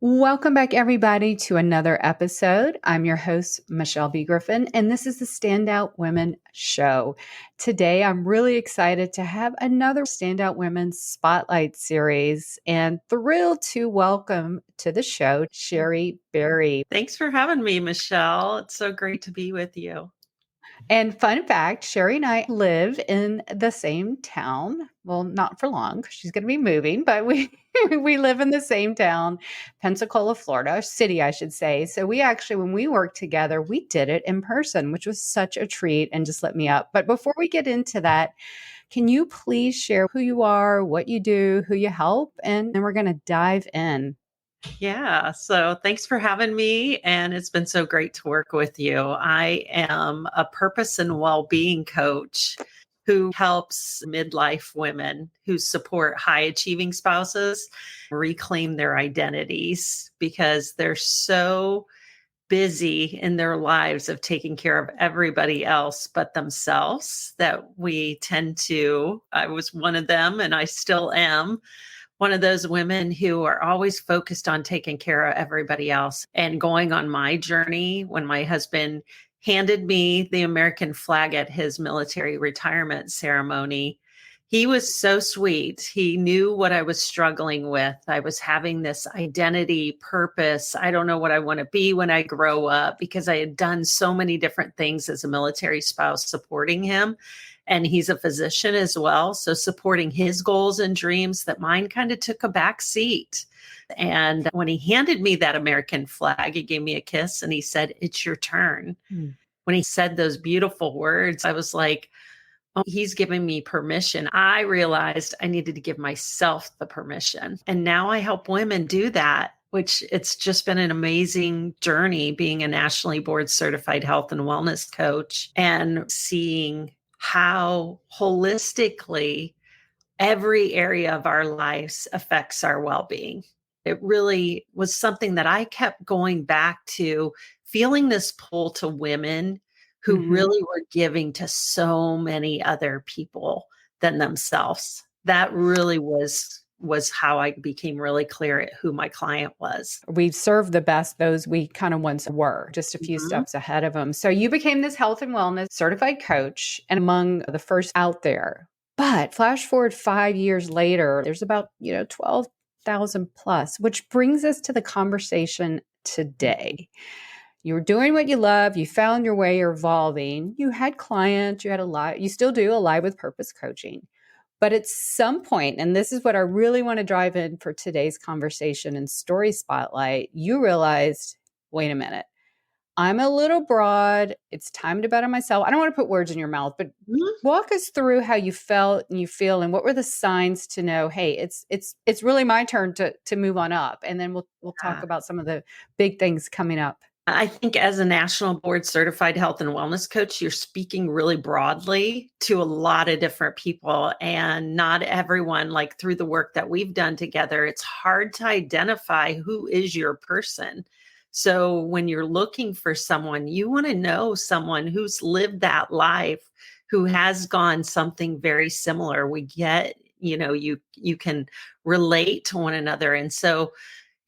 Welcome back, everybody, to another episode. I'm your host, Michelle B. Griffin, and this is the Standout Women Show. Today, I'm really excited to have another Standout Women Spotlight series and thrilled to welcome to the show Shari Biery. Thanks for having me, Michelle. It's so great to be with you. And fun fact, Shari and I live in the same town. Well, not for long. She's going to be moving, but we we live in the same town, Pensacola, Florida, city, I should say. So we actually, when we worked together, we did it in person, which was such a treat and just lit me up. But before we get into that, can you please share who you are, what you do, who you help, and then we're going to dive in. Yeah, so thanks for having me. And it's been so great to work with you. I am a purpose and well-being coach who helps midlife women who support high achieving spouses reclaim their identities because they're so busy in their lives of taking care of everybody else but themselves that we tend to. I was one of them, and I still am one of those women who are always focused on taking care of everybody else. And going on my journey, when my husband handed me the American flag at his military retirement ceremony, he was so sweet. He knew what I was struggling with. I was having this identity, purpose. I don't know what I want to be when I grow up, because I had done so many different things as a military spouse supporting him. And he's a physician as well. So supporting his goals and dreams, that mine kind of took a back seat. And when he handed me that American flag, he gave me a kiss and he said, "It's your turn." When he said those beautiful words, I was like, oh, he's giving me permission. I realized I needed to give myself the permission. And now I help women do that, which it's just been an amazing journey being a nationally board certified health and wellness coach and seeing how holistically every area of our lives affects our well-being. It really was something that I kept going back to, feeling this pull to women who really were giving to so many other people than themselves. That really was how I became really clear at who my client was. We serve the best those we kind of once were, just a few steps ahead of them. So you became this health and wellness certified coach and among the first out there. But flash forward 5 years later, there's about, 12,000 plus, which brings us to the conversation today. You were doing what you love. You found your way, you're evolving. You had clients, you had you still do Alive with Purpose coaching. But at some point, and this is what I really want to drive in for today's conversation and story spotlight, you realized, wait a minute, I'm a little broad. It's time to better myself. I don't want to put words in your mouth, but walk us through how you felt and you feel, and what were the signs to know, hey, it's really my turn to move on up. And then we'll talk about some of the big things coming up. I think as a national board certified health and wellness coach, you're speaking really broadly to a lot of different people, and not everyone, like through the work that we've done together, it's hard to identify who is your person. So when you're looking for someone, you want to know someone who's lived that life, who has gone something very similar. We get, you can relate to one another. And so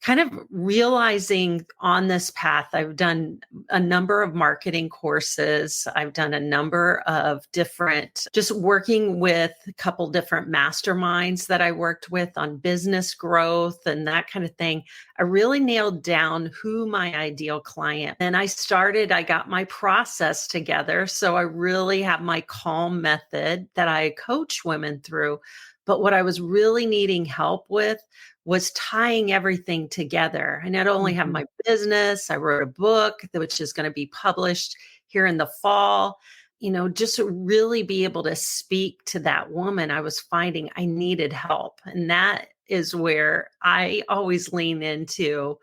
kind of realizing on this path, I've done a number of marketing courses. I've done a number of different, just working with a couple different masterminds that I worked with on business growth and that kind of thing. I really nailed down who my ideal client. And I got my process together. So I really have my calm method that I coach women through. But what I was really needing help with was tying everything together. I not only have my business, I wrote a book which is going to be published here in the fall, just to really be able to speak to that woman. I was finding I needed help. And that is where I always lean into,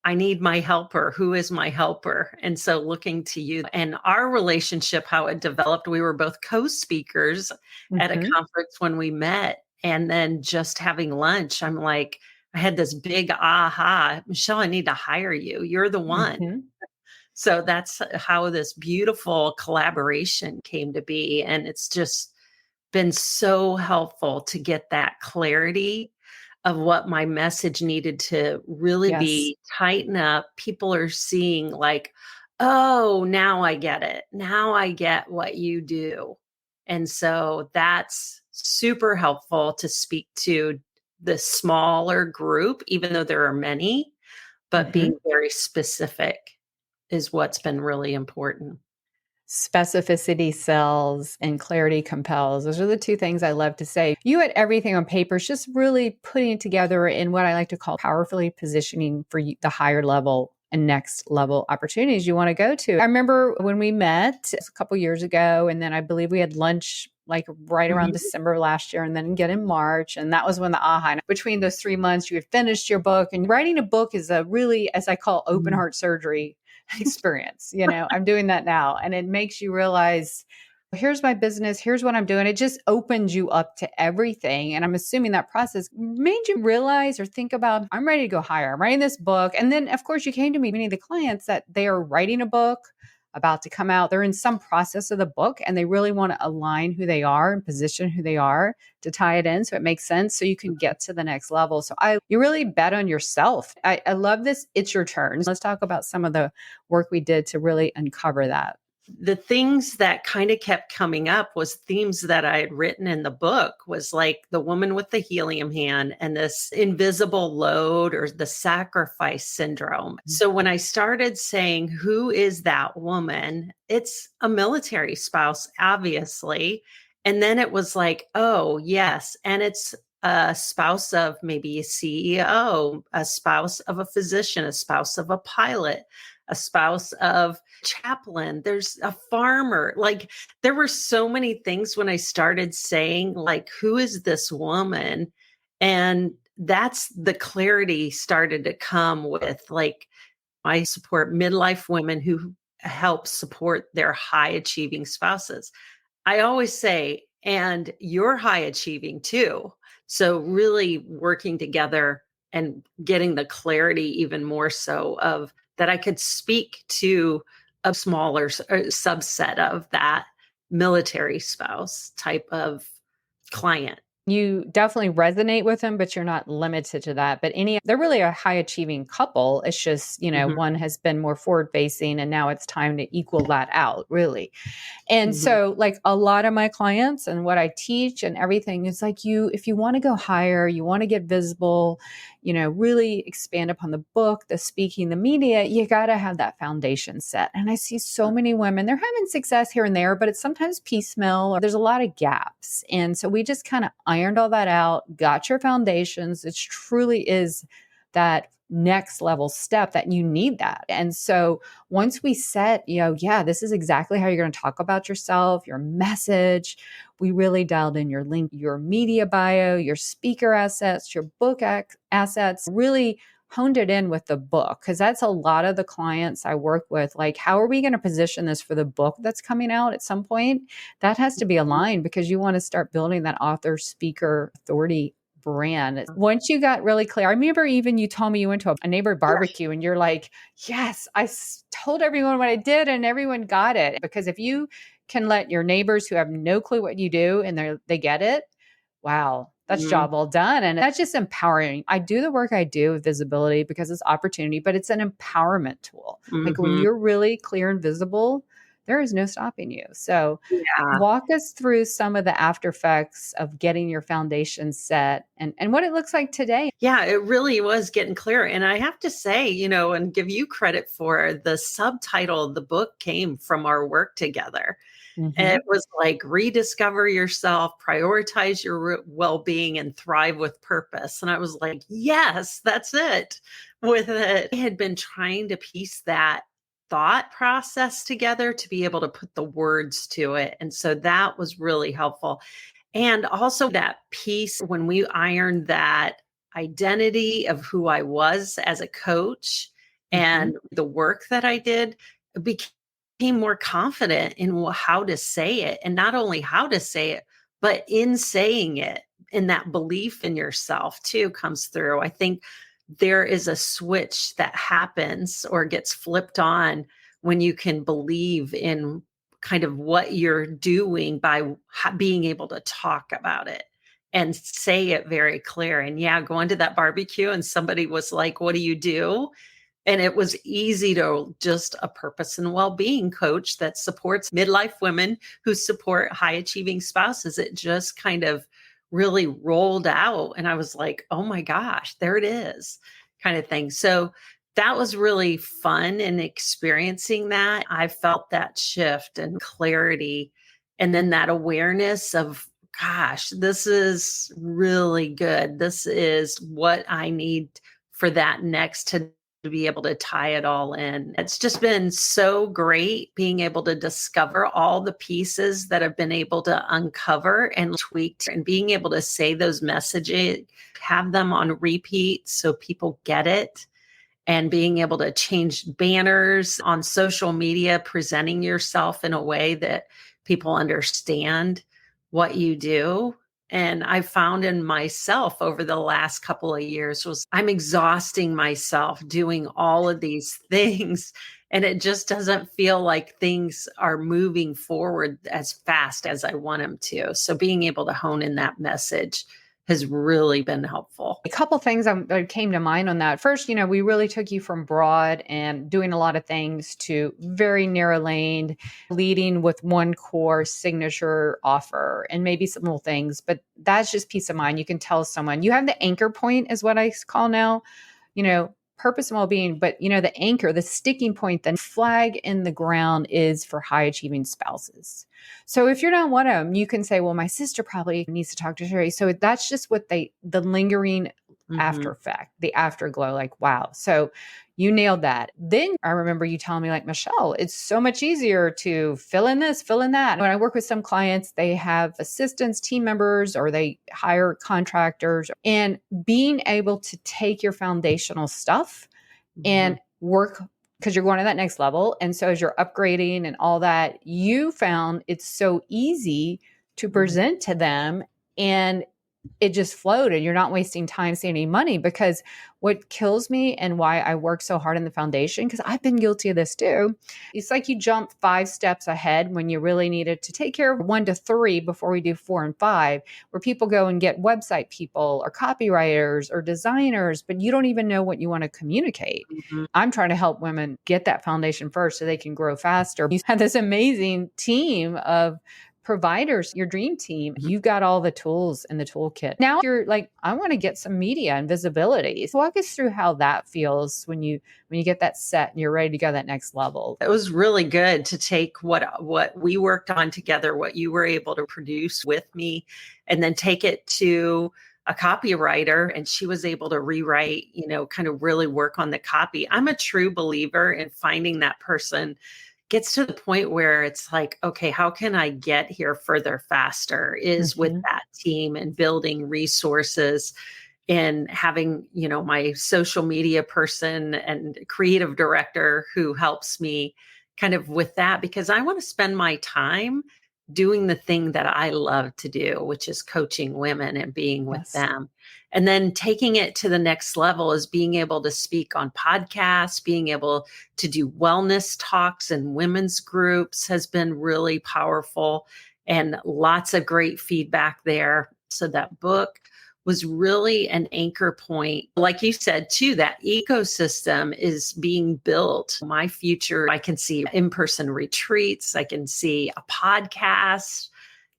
I need my helper. Who is my helper? And so looking to you and our relationship, how it developed, we were both co-speakers at a conference when we met. And then just having lunch, I'm like, I had this big aha, Michelle, I need to hire you. You're the one. So that's how this beautiful collaboration came to be. And it's just been so helpful to get that clarity of what my message needed to really Yes. be tighten up. People are seeing like, oh, now I get it. Now I get what you do. And so that's super helpful to speak to the smaller group, even though there are many, but Mhm. being very specific is what's been really important. Specificity sells and clarity compels. Those are the two things I love to say. You had everything on paper, it's just really putting it together in what I like to call powerfully positioning for the higher level and next level opportunities you want to go to. I remember when we met a couple years ago, and then I believe we had lunch like right around Mhm. December last year and then again in March. And that was when the aha. And between those 3 months, you had finished your book. And writing a book is a really, as I call, open Mhm. heart surgery experience. I'm doing that now. And it makes you realize, here's my business, here's what I'm doing. It just opens you up to everything. And I'm assuming that process made you realize or think about, I'm ready to go higher. I'm writing this book. And then, of course, you came to me, many of the clients that they are writing a book about to come out. They're in some process of the book and they really want to align who they are and position who they are to tie it in so it makes sense so you can get to the next level. So you really bet on yourself. I love this. It's your turn. Let's talk about some of the work we did to really uncover that. The things that kind of kept coming up was themes that I had written in the book was like the woman with the helium hand and this invisible load or the sacrifice syndrome. So when I started saying, who is that woman? It's a military spouse, obviously. And then it was like, oh, yes. And it's a spouse of maybe a CEO, a spouse of a physician, a spouse of a pilot, a spouse of chaplain, there's a farmer. Like there were so many things when I started saying, like, who is this woman? And that's the clarity started to come with like, I support midlife women who help support their high achieving spouses. I always say, and you're high achieving too. So, really working together and getting the clarity even more so of that I could speak to a smaller subset of that military spouse type of client. You definitely resonate with them, but you're not limited to that. But they're really a high achieving couple. It's just, Mhm, one has been more forward facing and now it's time to equal that out, really. And mhm, so, like a lot of my clients and what I teach and everything is like if you want to go higher, you want to get visible, really expand upon the book, the speaking, the media, you got to have that foundation set. And I see so many women, they're having success here and there, but it's sometimes piecemeal or there's a lot of gaps. And so we just kind of ironed all that out, got your foundations. It truly is that next level step that you need that. And so once we set, yeah, this is exactly how you're going to talk about yourself, your message. We really dialed in your link, your media bio, your speaker assets, your book assets, really honed it in with the book because that's a lot of the clients I work with. Like, how are we going to position this for the book that's coming out at some point? That has to be aligned because you want to start building that author, speaker, authority brand. Once you got really clear, I remember even you told me you went to a neighbor barbecue and you're like, yes, told everyone what I did and everyone got it. Because if you can let your neighbors who have no clue what you do and they get it, wow, that's mhm, job well done. And that's just empowering. I do the work I do with visibility because it's opportunity, but it's an empowerment tool. Like when mhm. you're really clear and visible, there is no stopping you. So Yeah. walk us through some of the after effects of getting your foundation set and what it looks like today. Yeah, it really was getting clear. And I have to say, and give you credit for the subtitle of the book came from our work together. It Mhm. was like rediscover yourself, prioritize your well-being and thrive with purpose. And I was like, yes, that's it. With it, I had been trying to piece that thought process together to be able to put the words to it. And so that was really helpful. And also that piece when we ironed that identity of who I was as a coach Mhm. and the work that I did became more confident in how to say it. And not only how to say it, but in saying it, and that belief in yourself too comes through. I think there is a switch that happens or gets flipped on when you can believe in kind of what you're doing by being able to talk about it and say it very clear. And yeah, going to that barbecue and somebody was like, what do you do? And it was easy to just a purpose and well-being coach that supports midlife women who support high achieving spouses. It just kind of really rolled out. And I was like, oh my gosh, there it is, kind of thing. So that was really fun and experiencing that. I felt that shift and clarity. And then that awareness of, gosh, this is really good. This is what I need for that next to be able to tie it all in. It's just been so great being able to discover all the pieces that I've been able to uncover and tweak and being able to say those messages, have them on repeat so people get it, and being able to change banners on social media, presenting yourself in a way that people understand what you do. And I found in myself over the last couple of years was I'm exhausting myself doing all of these things. And it just doesn't feel like things are moving forward as fast as I want them to. So being able to hone in that message has really been helpful. A couple things that came to mind on that. First, we really took you from broad and doing a lot of things to very narrow laned, leading with one core signature offer and maybe some little things, but that's just peace of mind. You can tell someone you have the anchor point is what I call now, purpose and well-being, but the anchor, the sticking point, the flag in the ground is for high achieving spouses. So if you're not one of them, you can say, well, my sister probably needs to talk to Shari. So that's just what the lingering after effect, the afterglow, like, wow. So you nailed that. Then I remember you telling me like, Michelle, it's so much easier to fill in this, fill in that. When I work with some clients, they have assistants, team members, or they hire contractors, and being able to take your foundational stuff and work because you're going to that next level. And so as you're upgrading and all that, you found it's so easy to present to them, and it just flowed, and you're not wasting time saving money. Because what kills me and why I work so hard in the foundation, because I've been guilty of this too, it's like you jump 5 steps ahead when you really needed to take care of 1 to 3 before we do 4 and 5, where people go and get website people or copywriters or designers, but you don't even know what you want to communicate. I'm trying to help women get that foundation first so they can grow faster. You have this amazing team of providers, your dream team. You've got all the tools in the toolkit. Now you're like, I want to get some media and visibility. So walk us through how that feels when you get that set and you're ready to go that next level. It was really good to take what we worked on together, what you were able to produce with me, and then take it to a copywriter, and she was able to rewrite, kind of really work on the copy. I'm a true believer in finding that person gets to the point where it's like, okay, how can I get here further faster is with that team and building resources and having, my social media person and creative director who helps me kind of with that, because I want to spend my time doing the thing that I love to do, which is coaching women and being with them. And then taking it to the next level is being able to speak on podcasts, being able to do wellness talks and women's groups has been really powerful, and lots of great feedback there. So that book was really an anchor point. Like you said, too, that ecosystem is being built. My future, I can see in-person retreats, I can see a podcast,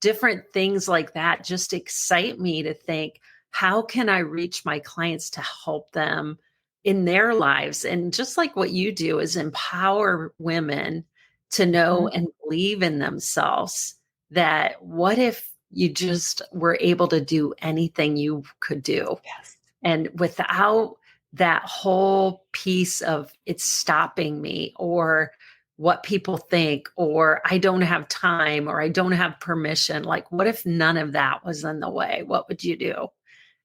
different things like that just excite me to think, how can I reach my clients to help them in their lives? And just like what you do is empower women to know and believe in themselves, that what if you just were able to do anything you could do? And without that whole piece of it's stopping me, or what people think, or I don't have time, or I don't have permission. Like, what if none of that was in the way? What would you do?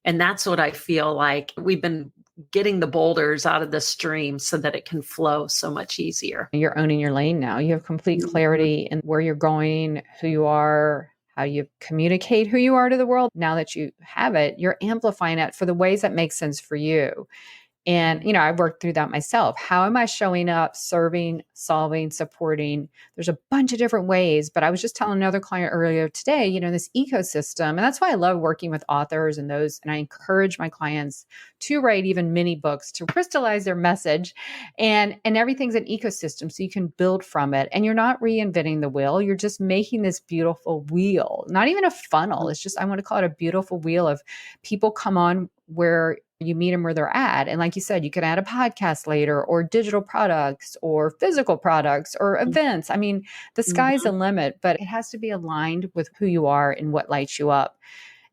And that's what I feel like we've been getting the boulders out of the stream so that it can flow so much easier. You're owning your lane now. You have complete clarity in where you're going, who you are, how you communicate who you are to the world. Now that you have it, you're amplifying it for the ways that make sense for you. And, I worked through that myself. How am I showing up, serving, solving, supporting? There's a bunch of different ways, but I was just telling another client earlier today, this ecosystem. And that's why I love working with authors and those. And I encourage my clients to write even mini books to crystallize their message. And everything's an ecosystem. So you can build from it. And you're not reinventing the wheel. You're just making this beautiful wheel, not even a funnel. It's just, I want to call it a beautiful wheel of people come on where you meet them where they're at. And like you said, you can add a podcast later or digital products or physical products or events. I mean, the sky's the limit, but it has to be aligned with who you are and what lights you up.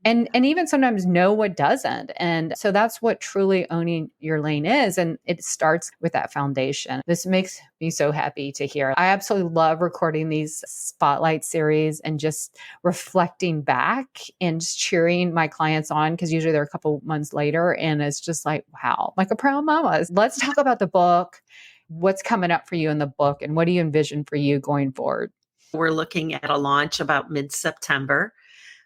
And even sometimes know what doesn't. And so that's what truly owning your lane is. And it starts with that foundation. This makes me so happy to hear. I absolutely love recording these spotlight series and just reflecting back and just cheering my clients on, because usually they're a couple months later. And it's just like, wow, like a proud mama. Let's talk about the book. What's coming up for you in the book and what do you envision for you going forward? We're looking at a launch about mid-September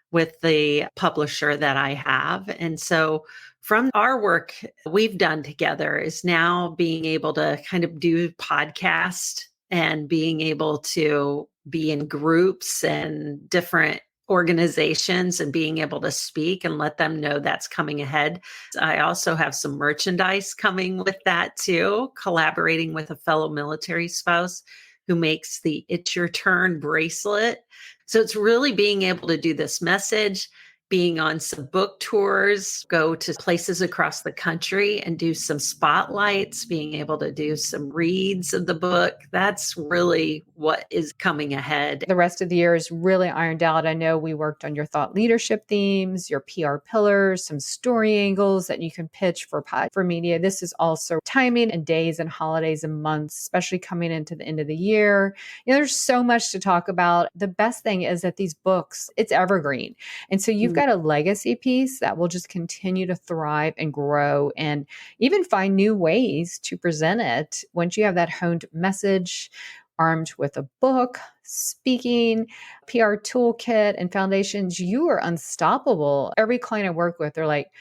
with the publisher that I have. And so from our work we've done together is now being able to kind of do podcast and being able to be in groups and different organizations and being able to speak and let them know that's coming ahead. I also have some merchandise coming with that too, collaborating with a fellow military spouse who makes the It's Your Turn bracelet. So it's really being able to do this message, being on some book tours, go to places across the country and do some spotlights, being able to do some reads of the book. That's really what is coming ahead. The rest of the year is really ironed out. I know we worked on your thought leadership themes, your PR pillars, some story angles that you can pitch for media. This is also timing and days and holidays and months, especially coming into the end of the year. There's so much to talk about. The best thing is that these books, it's evergreen. And so you've got a legacy piece that will just continue to thrive and grow and even find new ways to present it once you have that honed message, armed with a book, speaking, PR toolkit, and foundations. You are unstoppable. Every client I work with, they're like,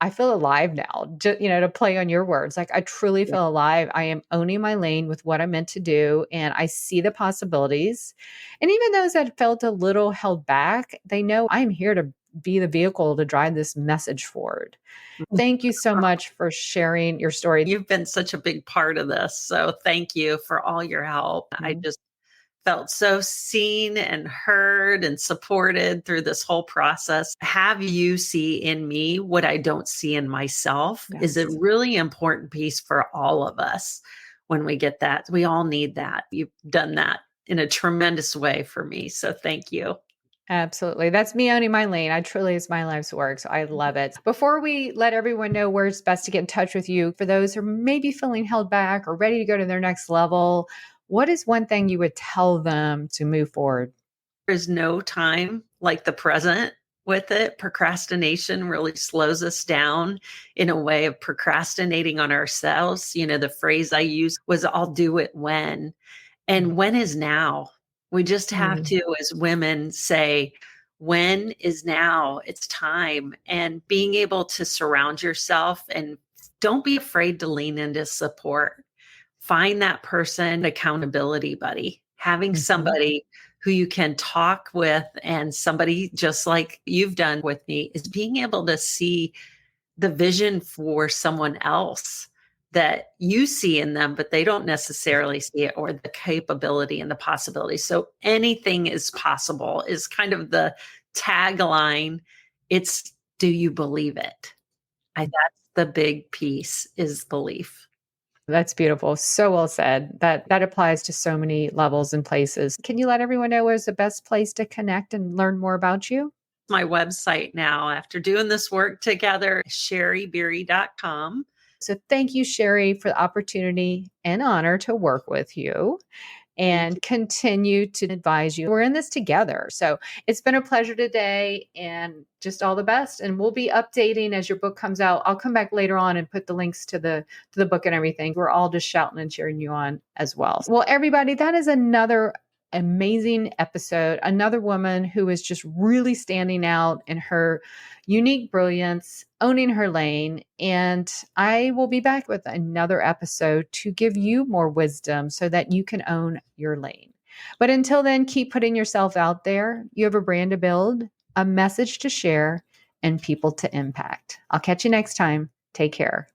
I feel alive now, just, to play on your words. Like I truly feel alive. I am owning my lane with what I'm meant to do. And I see the possibilities. And even those that felt a little held back, they know I'm here to be the vehicle to drive this message forward. Thank you so much for sharing your story. You've been such a big part of this. So thank you for all your help. I just felt so seen and heard and supported through this whole process. Have you see in me what I don't see in myself is a really important piece for all of us when we get that. We all need that. You've done that in a tremendous way for me. So thank you. Absolutely. That's me owning my lane. I truly is my life's work. So I love it. Before we let everyone know where it's best to get in touch with you, for those who are maybe feeling held back or ready to go to their next level, what is one thing you would tell them to move forward? There's no time like the present with it. Procrastination really slows us down in a way of procrastinating on ourselves. The phrase I used was, I'll do it when. And when is now? We just have to, as women, say, when is now? It's time. And being able to surround yourself and don't be afraid to lean into support. Find that person, accountability buddy, having somebody who you can talk with and somebody just like you've done with me is being able to see the vision for someone else that you see in them, but they don't necessarily see it, or the capability and the possibility. So anything is possible is kind of the tagline. It's, do you believe it? That's the big piece, is belief. That's beautiful. So well said. That applies to so many levels and places. Can you let everyone know where's the best place to connect and learn more about you? My website now, after doing this work together, sharibiery.com. So thank you, Shari, for the opportunity and honor to work with you and continue to advise you. We're in this together. So it's been a pleasure today and just all the best. And we'll be updating as your book comes out. I'll come back later on and put the links to the book and everything. We're all just shouting and cheering you on as well. Well, everybody, that is another amazing episode. Another woman who is just really standing out in her unique brilliance, owning her lane. And I will be back with another episode to give you more wisdom so that you can own your lane. But until then, keep putting yourself out there. You have a brand to build, a message to share, and people to impact. I'll catch you next time. Take care.